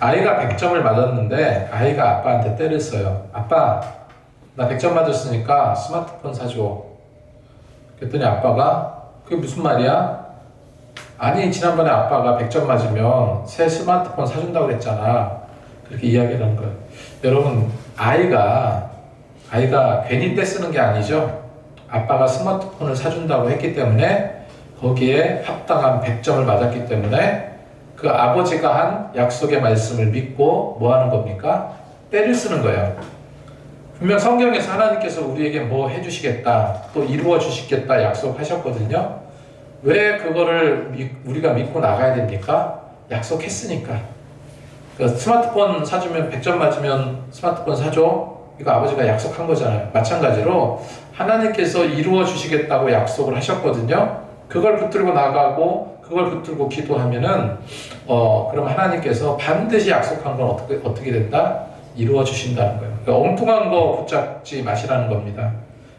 아이가 100점을 맞았는데 아이가 아빠한테 때를 써요. 아빠, 나 100점 맞았으니까 스마트폰 사줘. 그랬더니 아빠가 그게 무슨 말이야? 아니, 지난번에 아빠가 100점 맞으면 새 스마트폰 사준다고 그랬잖아. 그렇게 이야기를 하는 거예요. 여러분, 아이가 괜히 때 쓰는 게 아니죠. 아빠가 스마트폰을 사준다고 했기 때문에 거기에 합당한 100점을 맞았기 때문에 그 아버지가 한 약속의 말씀을 믿고 뭐 하는 겁니까? 때를 쓰는 거예요. 분명 성경에서 하나님께서 우리에게 뭐 해주시겠다, 또 이루어 주시겠다 약속하셨거든요. 왜 그거를 우리가 믿고 나가야 됩니까? 약속했으니까. 스마트폰 사주면 100점 맞으면 스마트폰 사줘? 이거 아버지가 약속한 거잖아요. 마찬가지로 하나님께서 이루어 주시겠다고 약속을 하셨거든요. 그걸 붙들고 나가고 그걸 붙들고 기도하면은 그럼 하나님께서 반드시 약속한 건 어떻게 된다? 이루어 주신다는 거예요. 그러니까 엉뚱한 거 붙잡지 마시라는 겁니다.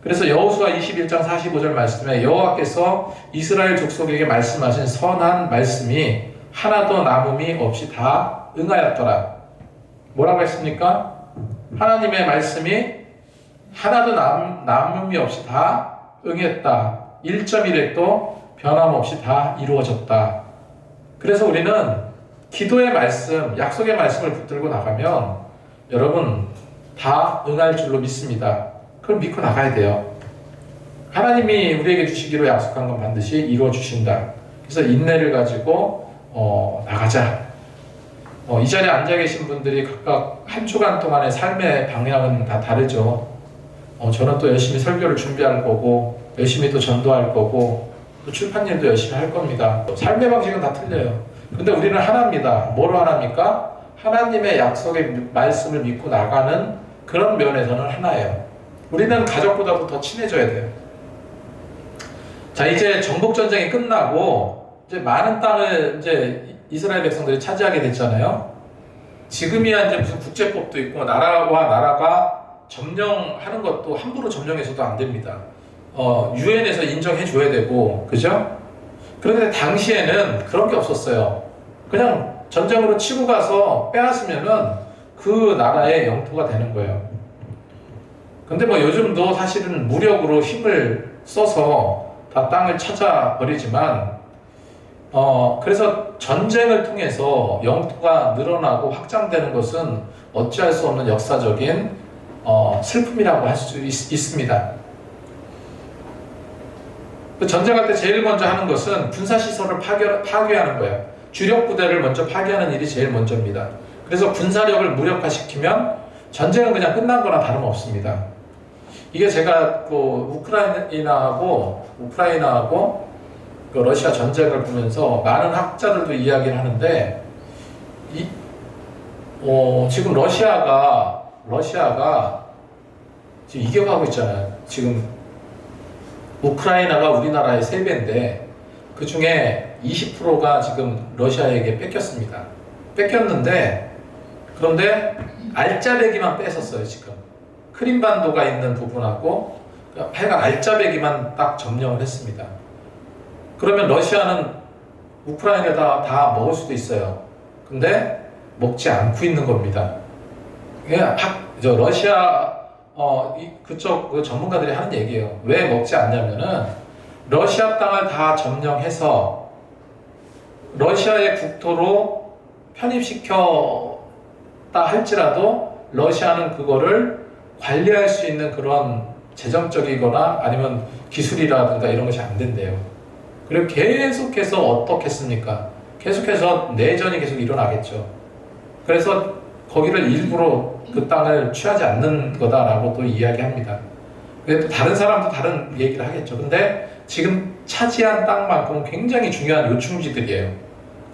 그래서 여호수아 21장 45절 말씀에 여호와께서 이스라엘 족속에게 말씀하신 선한 말씀이 하나도 남음이 없이 다 응하였더라. 뭐라고 했습니까? 하나님의 말씀이 하나도 남음이 없이 다 응했다. 1.1획도 변함없이 다 이루어졌다. 그래서 우리는 기도의 말씀, 약속의 말씀을 붙들고 나가면 여러분 다 응할 줄로 믿습니다. 그걸 믿고 나가야 돼요. 하나님이 우리에게 주시기로 약속한 건 반드시 이루어 주신다. 그래서 인내를 가지고 나가자. 이 자리에 앉아 계신 분들이 각각 한 주간 동안의 삶의 방향은 다 다르죠. 저는 또 열심히 설교를 준비할 거고 열심히 또 전도할 거고 또 출판일도 열심히 할 겁니다. 삶의 방식은 다 틀려요. 근데 우리는 하나입니다. 뭐로 하나입니까? 하나님의 약속의 말씀을 믿고 나가는 그런 면에서는 하나예요. 우리는 가족보다도 더 친해져야 돼요. 자, 이제 정복전쟁이 끝나고 이제 많은 땅을 이제 이스라엘 백성들이 차지하게 됐잖아요. 지금이야 이제 무슨 국제법도 있고 나라와 나라가 점령하는 것도 함부로 점령해서도 안 됩니다. 유엔에서 인정해 줘야 되고, 그죠? 그런데 당시에는 그런 게 없었어요. 그냥 전쟁으로 치고 가서 빼앗으면은 그 나라의 영토가 되는 거예요. 근데 뭐 요즘도 사실은 무력으로 힘을 써서 다 땅을 찾아버리지만, 그래서 전쟁을 통해서 영토가 늘어나고 확장되는 것은 어찌할 수 없는 역사적인 슬픔이라고 할 수 있습니다. 전쟁할 때 제일 먼저 하는 것은 군사시설을 파괴하는 거예요. 주력 부대를 먼저 파괴하는 일이 제일 먼저입니다. 그래서 군사력을 무력화시키면 전쟁은 그냥 끝난 거나 다름없습니다. 이게 제가 우크라이나하고 러시아 전쟁을 보면서 많은 학자들도 이야기를 하는데 지금 러시아가 지금 이겨가고 있잖아요. 지금 우크라이나가 우리나라의 3배인데 그 중에 20%가 지금 러시아에게 뺏겼습니다. 뺏겼는데 그런데 알짜배기만 뺏었어요. 지금 크림반도가 있는 부분하고 하여간 알짜배기만 딱 점령을 했습니다. 그러면 러시아는 우크라이나를 다 먹을 수도 있어요. 근데 먹지 않고 있는 겁니다. 러시아 그쪽 그 전문가들이 하는 얘기예요. 왜 먹지 않냐면은 러시아 땅을 다 점령해서 러시아의 국토로 편입시켰다 할지라도 러시아는 그거를 관리할 수 있는 그런 재정적이거나 아니면 기술이라든가 이런 것이 안 된대요. 그리고 계속해서 어떻겠습니까? 계속해서 내전이 계속 일어나겠죠. 그래서 거기를 일부러 그 땅을 취하지 않는 거다라고 또 이야기합니다. 근데 또 다른 사람도 다른 얘기를 하겠죠. 근데 지금 차지한 땅만큼은 굉장히 중요한 요충지들이에요.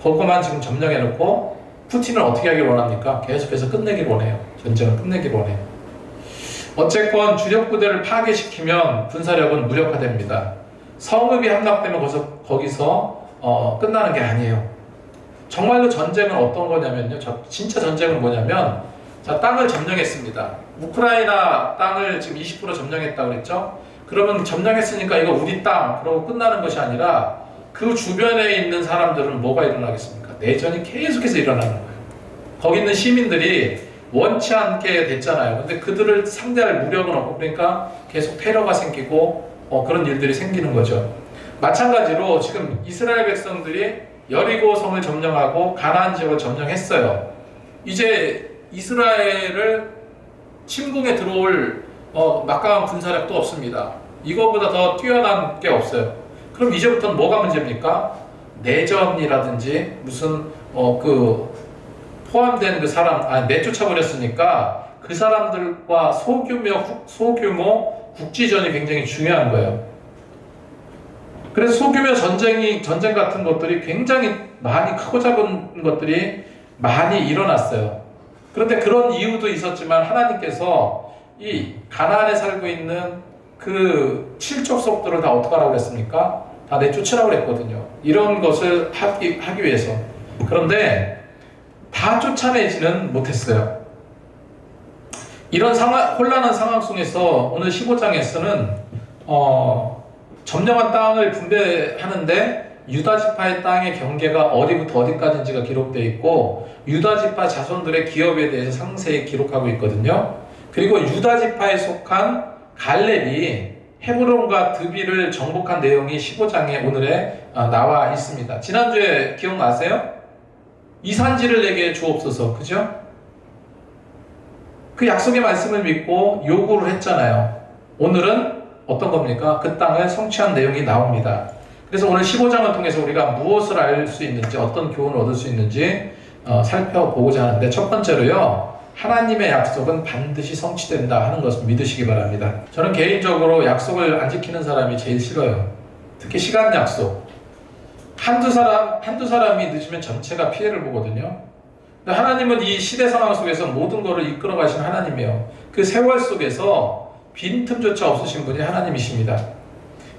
그것만 지금 점령해놓고 푸틴은 어떻게 하길 원합니까? 계속해서 끝내길 원해요. 전쟁을 끝내길 원해요. 어쨌건 주력 부대를 파괴시키면 군사력은 무력화됩니다. 성읍이 함락되면 거기서 끝나는 게 아니에요. 정말로 전쟁은 어떤 거냐면요. 진짜 전쟁은 뭐냐면 자, 땅을 점령했습니다. 우크라이나 땅을 지금 20% 점령했다고 그랬죠? 그러면 점령했으니까 이거 우리 땅 그러고 끝나는 것이 아니라 그 주변에 있는 사람들은 뭐가 일어나겠습니까? 내전이 계속해서 일어나는 거예요. 거기 있는 시민들이 원치 않게 됐잖아요. 근데 그들을 상대할 무력은 없고 그러니까 계속 테러가 생기고 그런 일들이 생기는 거죠. 마찬가지로 지금 이스라엘 백성들이 여리고 성을 점령하고 가나안 지역을 점령했어요. 이제 이스라엘을 침공에 들어올 막강한 군사력도 없습니다. 이거보다 더 뛰어난 게 없어요. 그럼 이제부터는 뭐가 문제입니까? 내전이라든지 무슨 포함된 그 사람 내쫓아 버렸으니까 그 사람들과 소규모 국지전이 굉장히 중요한 거예요. 그래서 소규모 전쟁 같은 것들이 굉장히 많이 크고 작은 것들이 많이 일어났어요. 그런데 그런 이유도 있었지만 하나님께서 이 가나안에 살고 있는 그 칠족속들을 다 어떻게 하라고 그랬습니까? 다 내쫓으라고 그랬거든요. 이런 것을 하기 위해서. 그런데 다 쫓아내지는 못했어요. 이런 혼란한 상황 속에서 오늘 15장에서는 점령한 땅을 분배하는데 유다 지파의 땅의 경계가 어디부터 어디까지인지가 기록되어 있고 유다 지파 자손들의 기업에 대해서 상세히 기록하고 있거든요. 그리고 유다 지파에 속한 갈렙이 헤브론과 드비를 정복한 내용이 15장에 오늘에 나와 있습니다. 지난주에 기억나세요? 이 산지를 내게 주옵소서. 그죠? 그 약속의 말씀을 믿고 요구를 했잖아요. 오늘은 어떤 겁니까? 그 땅을 성취한 내용이 나옵니다. 그래서 오늘 15장을 통해서 우리가 무엇을 알 수 있는지, 어떤 교훈을 얻을 수 있는지 살펴보고자 하는데, 첫 번째로요, 하나님의 약속은 반드시 성취된다 하는 것을 믿으시기 바랍니다. 저는 개인적으로 약속을 안 지키는 사람이 제일 싫어요. 특히 시간 약속. 한두 사람이 늦으면 전체가 피해를 보거든요. 근데 하나님은 이 시대 상황 속에서 모든 것을 이끌어 가신 하나님이에요. 그 세월 속에서 빈틈조차 없으신 분이 하나님이십니다.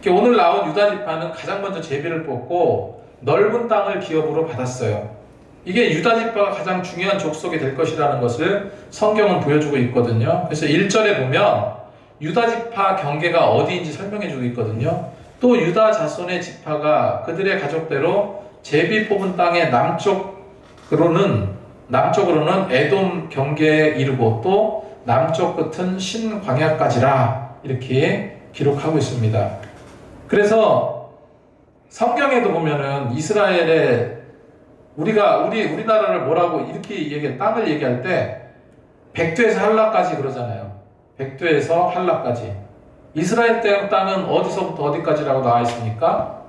오늘 나온 유다 지파는 가장 먼저 제비를 뽑고 넓은 땅을 기업으로 받았어요. 이게 유다 지파가 가장 중요한 족속이 될 것이라는 것을 성경은 보여주고 있거든요. 그래서 1절에 보면 유다 지파 경계가 어디인지 설명해 주고 있거든요. 또 유다 자손의 지파가 그들의 가족대로 제비 뽑은 땅의 남쪽으로는 에돔 경계에 이르고 또 남쪽 끝은 신광야까지라 이렇게 기록하고 있습니다. 그래서 성경에도 보면은 이스라엘의 우리나라를 뭐라고 이렇게 땅을 얘기할 때 백두에서 한라까지 그러잖아요. 백두에서 한라까지. 이스라엘 땅은 어디서부터 어디까지라고 나와 있습니까?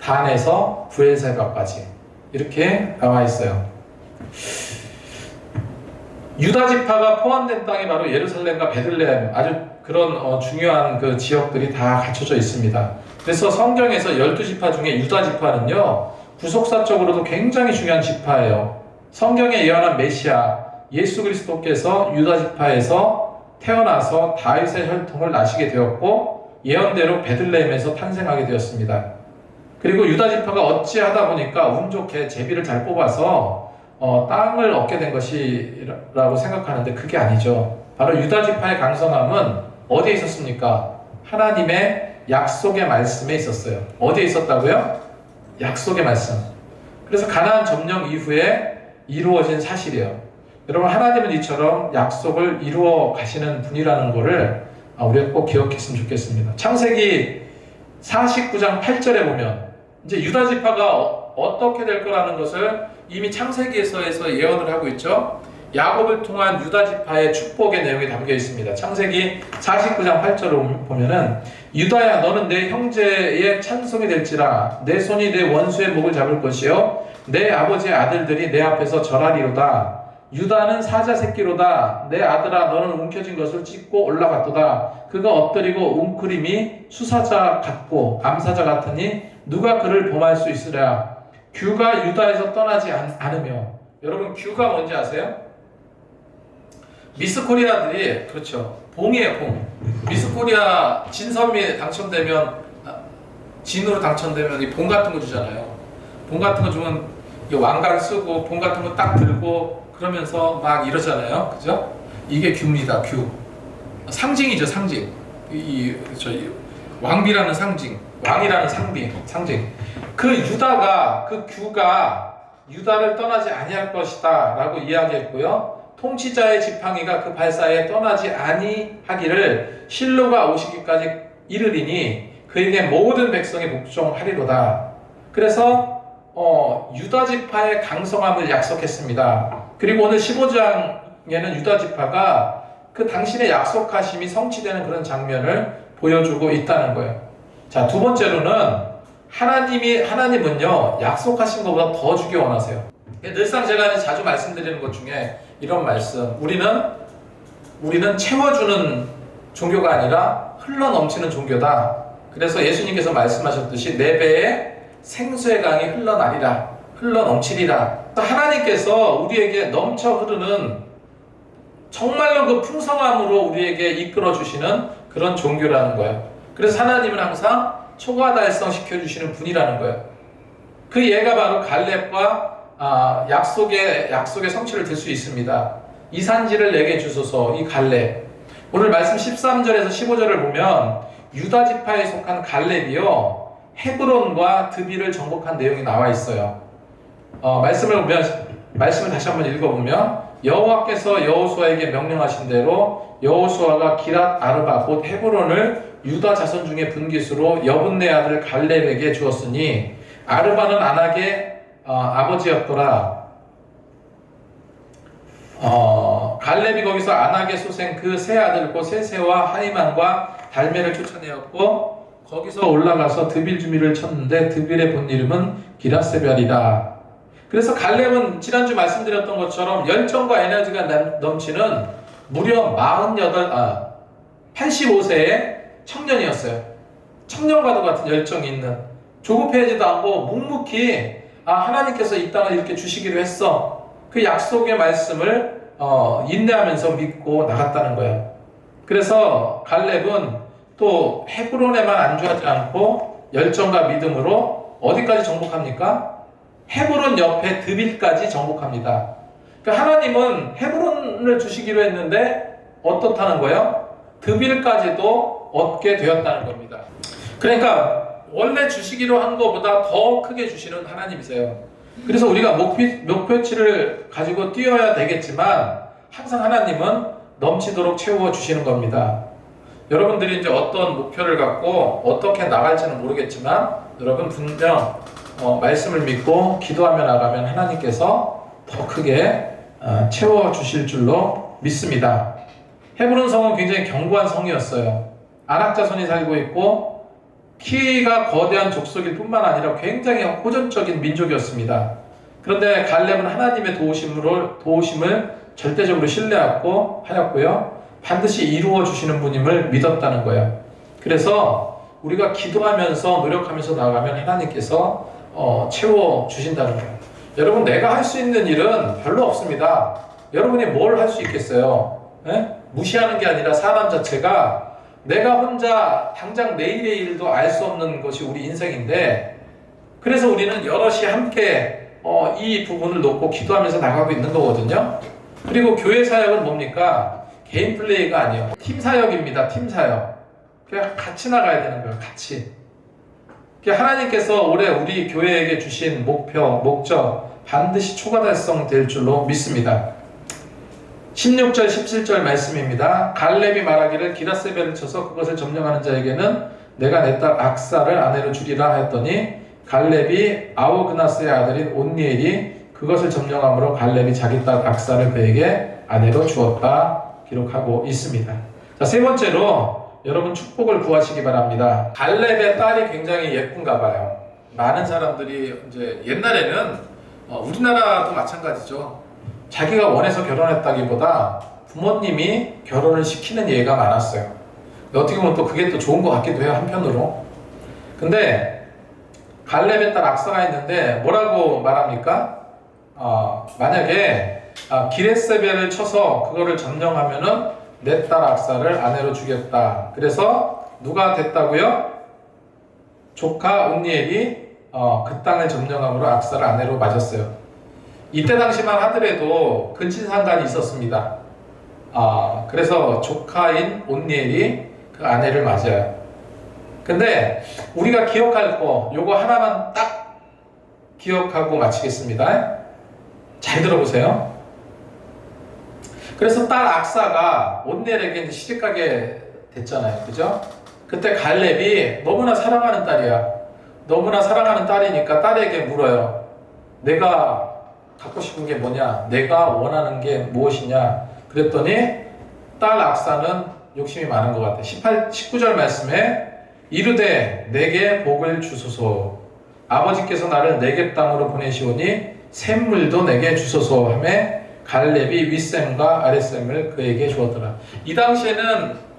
단에서 브엘세바까지 이렇게 나와 있어요. 유다 지파가 포함된 땅이 바로 예루살렘과 베들레헴, 아주 그런 중요한 그 지역들이 다 갖춰져 있습니다. 그래서 성경에서 12지파 중에 유다 지파는요, 구속사적으로도 굉장히 중요한 지파예요. 성경에 예언한 메시아 예수 그리스도께서 유다 지파에서 태어나서 다윗의 혈통을 나시게 되었고 예언대로 베들레헴에서 탄생하게 되었습니다. 그리고 유다 지파가 어찌하다 보니까 운 좋게 제비를 잘 뽑아서 땅을 얻게 된 것이라고 생각하는데 그게 아니죠. 바로 유다 지파의 강성함은 어디에 있었습니까? 하나님의 약속의 말씀에 있었어요. 어디에 있었다고요? 약속의 말씀. 그래서 가나안 점령 이후에 이루어진 사실이에요. 여러분, 하나님은 이처럼 약속을 이루어 가시는 분이라는 것을 우리가 꼭 기억했으면 좋겠습니다. 창세기 49장 8절에 보면 이제 유다 지파가 어떻게 될 거라는 것을 이미 창세기에서 예언을 하고 있죠. 야곱을 통한 유다 지파의 축복의 내용이 담겨 있습니다. 창세기 49장 8절을 보면은 유다야, 너는 내 형제의 찬송이 될지라. 내 손이 내 원수의 목을 잡을 것이요 내 아버지의 아들들이 내 앞에서 절하리로다. 유다는 사자 새끼로다. 내 아들아, 너는 움켜진 것을 찢고 올라갔도다. 그가 엎드리고 웅크림이 수사자 같고 암사자 같으니 누가 그를 범할 수 있으랴. 규가 유다에서 떠나지 않으며. 여러분, 규가 뭔지 아세요? 미스코리아들이, 그렇죠, 봉이에요, 봉. 미스코리아 진선미 당첨되면, 진으로 당첨되면 이 봉 같은 거 주잖아요. 봉 같은 거 주면 왕관 쓰고 봉 같은 거 딱 들고 그러면서 막 이러잖아요. 그죠? 이게 규입니다. 규. 상징이죠, 상징. 왕비라는 상징, 왕이라는 상징. 그 유다가, 그 규가 유다를 떠나지 아니할 것이다 라고 이야기했고요. 통치자의 지팡이가 그 발사에 떠나지 아니하기를 실로가 오시기까지 이르리니 그에게 모든 백성이 복종하리로다. 그래서 유다 지파의 강성함을 약속했습니다. 그리고 오늘 15장에는 유다 지파가 그 당신의 약속하심이 성취되는 그런 장면을 보여주고 있다는 거예요. 자, 두 번째로는 하나님은요, 약속하신 것보다 더 주기 원하세요. 늘상 제가 자주 말씀드리는 것 중에 이런 말씀, 우리는 채워주는 종교가 아니라 흘러 넘치는 종교다. 그래서 예수님께서 말씀하셨듯이 내 배에 생수의 강이 흘러나리라, 흘러 넘치리라. 하나님께서 우리에게 넘쳐 흐르는 정말로 그 풍성함으로 우리에게 이끌어 주시는 그런 종교라는 거예요. 그래서 하나님은 항상 초과 달성시켜 주시는 분이라는 거예요. 그 예가 바로 갈렙과 약속의 성취를 들 수 있습니다. 이 산지를 내게 주소서. 이 갈렙. 오늘 말씀 13절에서 15절을 보면 유다 지파에 속한 갈렙이요, 헤브론과 드빌을 정복한 내용이 나와 있어요. 말씀을 다시 한번 읽어보면 여호와께서 여호수아에게 명령하신 대로 여호수아가 기랏 아르바 곧 헤브론을 유다 자손 중에 분깃으로 여분네 아들 갈렙에게 주었으니 아르바는 아낙의 아버지였더라. 갈렙이 거기서 아낙의 소생 그 세 아들 곧 세세와 하이만과 달메를 쫓아내었고 거기서 올라가서 드빌 주미를 쳤는데 드빌의 본 이름은 기랏세별이다. 그래서 갈렙은 지난주 말씀드렸던 것처럼 열정과 에너지가 넘치는 무려 85세의 청년이었어요. 청년과도 같은 열정이 있는, 조급해지도 않고 묵묵히 하나님께서 이 땅을 이렇게 주시기로 했어. 그 약속의 말씀을 인내하면서 믿고 나갔다는 거예요. 그래서 갈렙은 또 헤브론에만 안주하지 않고 열정과 믿음으로 어디까지 정복합니까? 헤브론 옆에 드빌까지 정복합니다. 그러니까 하나님은 헤브론을 주시기로 했는데 어떻다는 거예요? 드빌까지도 얻게 되었다는 겁니다. 그러니까 원래 주시기로 한 것보다 더 크게 주시는 하나님이세요. 그래서 우리가 목표치를 가지고 뛰어야 되겠지만 항상 하나님은 넘치도록 채워 주시는 겁니다. 여러분들이 이제 어떤 목표를 갖고 어떻게 나갈지는 모르겠지만 여러분 분명 말씀을 믿고 기도하며 나가면 하나님께서 더 크게 채워 주실 줄로 믿습니다. 헤브론 성은 굉장히 견고한 성이었어요. 아낙 자손이 살고 있고 키가 거대한 족속일 뿐만 아니라 굉장히 호전적인 민족이었습니다. 그런데 갈렙은 하나님의 도우심을 절대적으로 신뢰하였고요. 반드시 이루어 주시는 분임을 믿었다는 거예요. 그래서 우리가 기도하면서 노력하면서 나가면 하나님께서 채워 주신다는 거예요. 여러분, 내가 할 수 있는 일은 별로 없습니다. 여러분이 뭘 할 수 있겠어요? 무시하는 게 아니라 사람 자체가 내가 혼자 당장 내일의 일도 알 수 없는 것이 우리 인생인데, 그래서 우리는 여럿이 함께 이 부분을 놓고 기도하면서 나가고 있는 거거든요. 그리고 교회 사역은 뭡니까? 개인 플레이가 아니에요. 팀 사역입니다. 팀 사역. 그냥 같이 나가야 되는 거예요. 같이. 하나님께서 올해 우리 교회에게 주신 목적 반드시 초과 달성될 줄로 믿습니다. 16절 17절 말씀입니다. 갈렙이 말하기를 기랏세벨을 쳐서 그것을 점령하는 자에게는 내가 내 딸 악사를 아내로 주리라 했더니 갈렙이 아우그나스의 아들인 온니엘이 그것을 점령함으로 갈렙이 자기 딸 악사를 그에게 아내로 주었다 기록하고 있습니다. 자, 세 번째로 여러분 축복을 구하시기 바랍니다. 갈렙의 딸이 굉장히 예쁜가 봐요. 많은 사람들이 이제 옛날에는 우리나라도 마찬가지죠. 자기가 원해서 결혼했다기보다 부모님이 결혼을 시키는 예가 많았어요. 어떻게 보면 또 그게 또 좋은 것 같기도 해요, 한편으로. 근데 갈렙의 딸 악사가 있는데 뭐라고 말합니까? 만약에 기렛세벨을 쳐서 그거를 점령하면은 내 딸 악사를 아내로 주겠다. 그래서 누가 됐다고요? 조카 온니엘이 그 땅을 점령함으로 악사를 아내로 맞았어요. 이때 당시만 하더라도 근친상간이 있었습니다. 그래서 조카인 온니엘이 그 아내를 맞아요. 근데 우리가 기억할 거 요거 하나만 딱 기억하고 마치겠습니다. 잘 들어보세요. 그래서 딸 악사가 온넬에게 이제 시집가게 됐잖아요. 그죠? 그때 갈렙이 너무나 사랑하는 딸이야. 너무나 사랑하는 딸이니까 딸에게 물어요. 내가 갖고 싶은 게 뭐냐? 내가 원하는 게 무엇이냐? 그랬더니 딸 악사는 욕심이 많은 것 같아. 19절 말씀에 이르되 내게 복을 주소서. 아버지께서 나를 네겝 땅으로 보내시오니 샘물도 내게 주소서 하며 갈렙이 윗샘과 아랫샘을 그에게 주었더라. 이 당시에는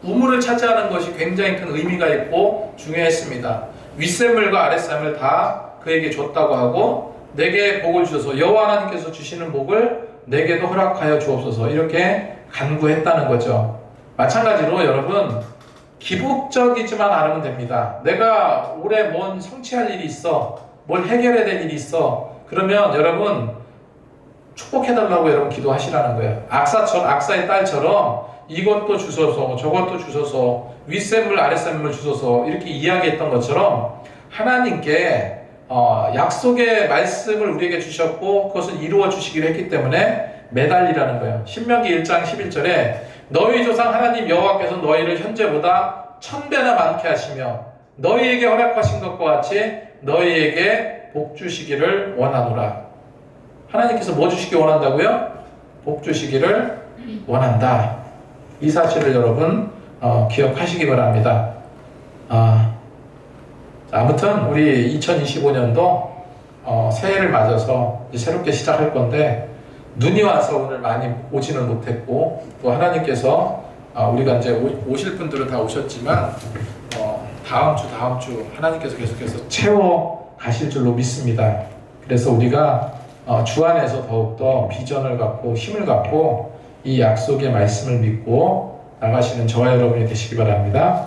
우물을 차지하는 것이 굉장히 큰 의미가 있고 중요했습니다. 윗샘물과 아랫샘을 다 그에게 줬다고 하고 내게 복을 주소서. 여호와 하나님께서 주시는 복을 내게도 허락하여 주옵소서. 이렇게 간구했다는 거죠. 마찬가지로 여러분 기복적이지만 않으면 됩니다. 내가 올해 뭔 성취할 일이 있어, 뭘 해결해야 될 일이 있어. 그러면 여러분 축복해달라고 여러분 기도하시라는 거예요. 악사의 딸처럼 이것도 주소서, 저것도 주소서, 윗샘물, 아랫샘물 주소서 이렇게 이야기했던 것처럼 하나님께 약속의 말씀을 우리에게 주셨고 그것을 이루어 주시기로 했기 때문에 매달리라는 거예요. 신명기 1장 11절에 너희 조상 하나님 여호와께서 너희를 현재보다 1000배나 많게 하시며 너희에게 허락하신 것과 같이 너희에게 복 주시기를 원하노라. 하나님께서 뭐 주시기 원한다고요? 복 주시기를 원한다. 이 사실을 여러분 기억하시기 바랍니다. 아무튼 우리 2025년도 새해를 맞아서 이제 새롭게 시작할 건데 눈이 와서 오늘 많이 오지는 못했고 또 하나님께서 우리가 이제 오실 분들은 다 오셨지만 다음 주 하나님께서 계속해서 채워 가실 줄로 믿습니다. 그래서 우리가 주 안에서 더욱더 비전을 갖고 힘을 갖고 이 약속의 말씀을 믿고 나가시는 저와 여러분이 되시기 바랍니다.